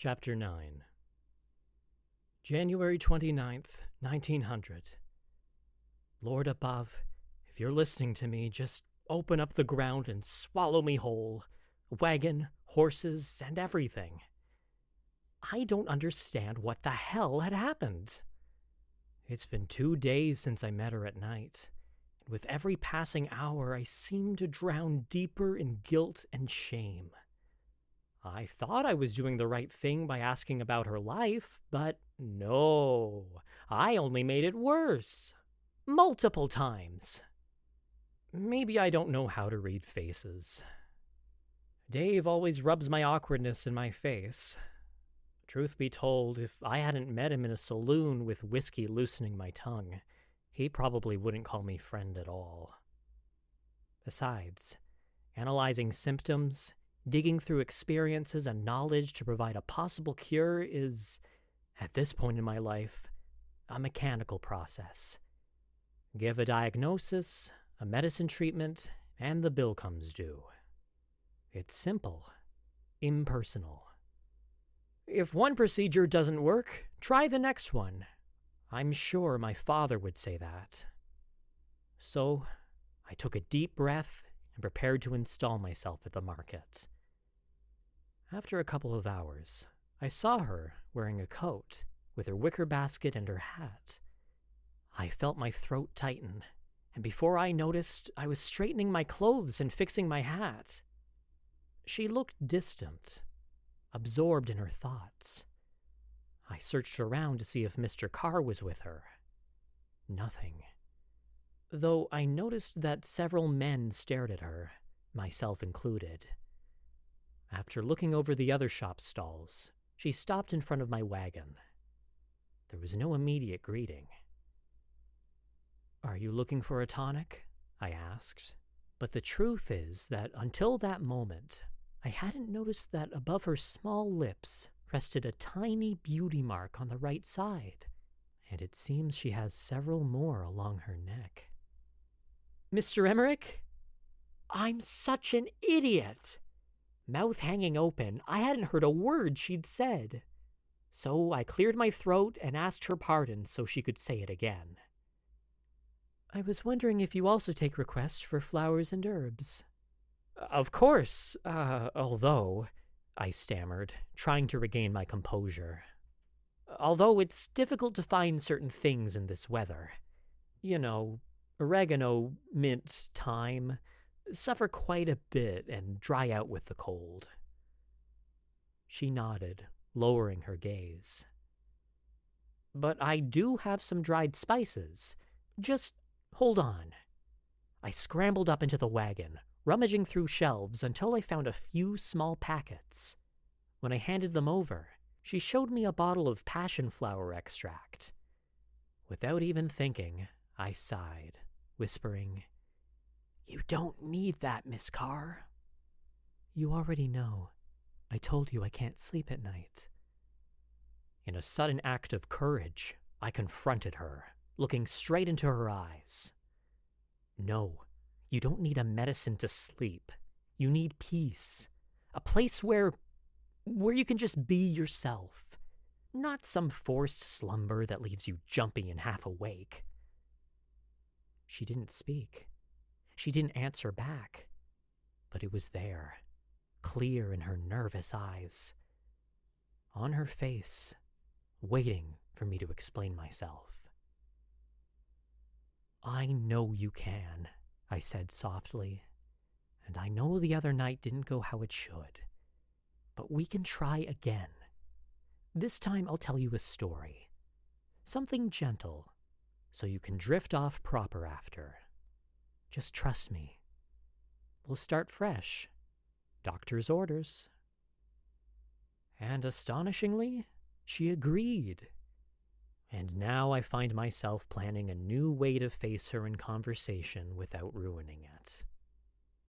Chapter 9. January 29th, 1900. Lord above, if you're listening to me, just open up the ground and swallow me whole. Wagon, horses, and everything. I don't understand what the hell had happened. It's been 2 days since I met her at night, and with every passing hour I seem to drown deeper in guilt and shame. I thought I was doing the right thing by asking about her life, but no, I only made it worse. Multiple times. Maybe I don't know how to read faces. Dave always rubs my awkwardness in my face. Truth be told, if I hadn't met him in a saloon with whiskey loosening my tongue, he probably wouldn't call me friend at all. Besides, analyzing symptoms, digging through experiences and knowledge to provide a possible cure is, at this point in my life, a mechanical process. Give a diagnosis, a medicine treatment, and the bill comes due. It's simple, impersonal. If one procedure doesn't work, try the next one. I'm sure my father would say that. So, I took a deep breath and prepared to install myself at the market. After a couple of hours, I saw her wearing a coat with her wicker basket and her hat. I felt my throat tighten, and before I noticed, I was straightening my clothes and fixing my hat. She looked distant, absorbed in her thoughts. I searched around to see if Mr. Carr was with her. Nothing. Though I noticed that several men stared at her, myself included. After looking over the other shop stalls, she stopped in front of my wagon. There was no immediate greeting. "Are you looking for a tonic?" I asked. But the truth is that until that moment, I hadn't noticed that above her small lips rested a tiny beauty mark on the right side, and it seems she has several more along her neck. "Mr. Emmerich? I'm such an idiot!" Mouth hanging open, I hadn't heard a word she'd said. So I cleared my throat and asked her pardon so she could say it again. "I was wondering if you also take requests for flowers and herbs." "Of course, although," I stammered, trying to regain my composure. "Although it's difficult to find certain things in this weather. You know, oregano, mint, thyme, suffer quite a bit and dry out with the cold." She nodded, lowering her gaze. "But I do have some dried spices. Just hold on." I scrambled up into the wagon, rummaging through shelves until I found a few small packets. When I handed them over, she showed me a bottle of passion flower extract. Without even thinking, I sighed, whispering, "You don't need that, Miss Carr." "You already know. I told you I can't sleep at night." In a sudden act of courage, I confronted her, looking straight into her eyes. "No, you don't need a medicine to sleep. You need peace. A place where you can just be yourself. Not some forced slumber that leaves you jumpy and half awake." She didn't speak. She didn't answer back. But it was there, clear in her nervous eyes. On her face, waiting for me to explain myself. "I know you can," I said softly. "And I know the other night didn't go how it should. But we can try again. This time I'll tell you a story. Something gentle, so you can drift off proper after. Just trust me. We'll start fresh. Doctor's orders." And astonishingly, she agreed. And now I find myself planning a new way to face her in conversation without ruining it.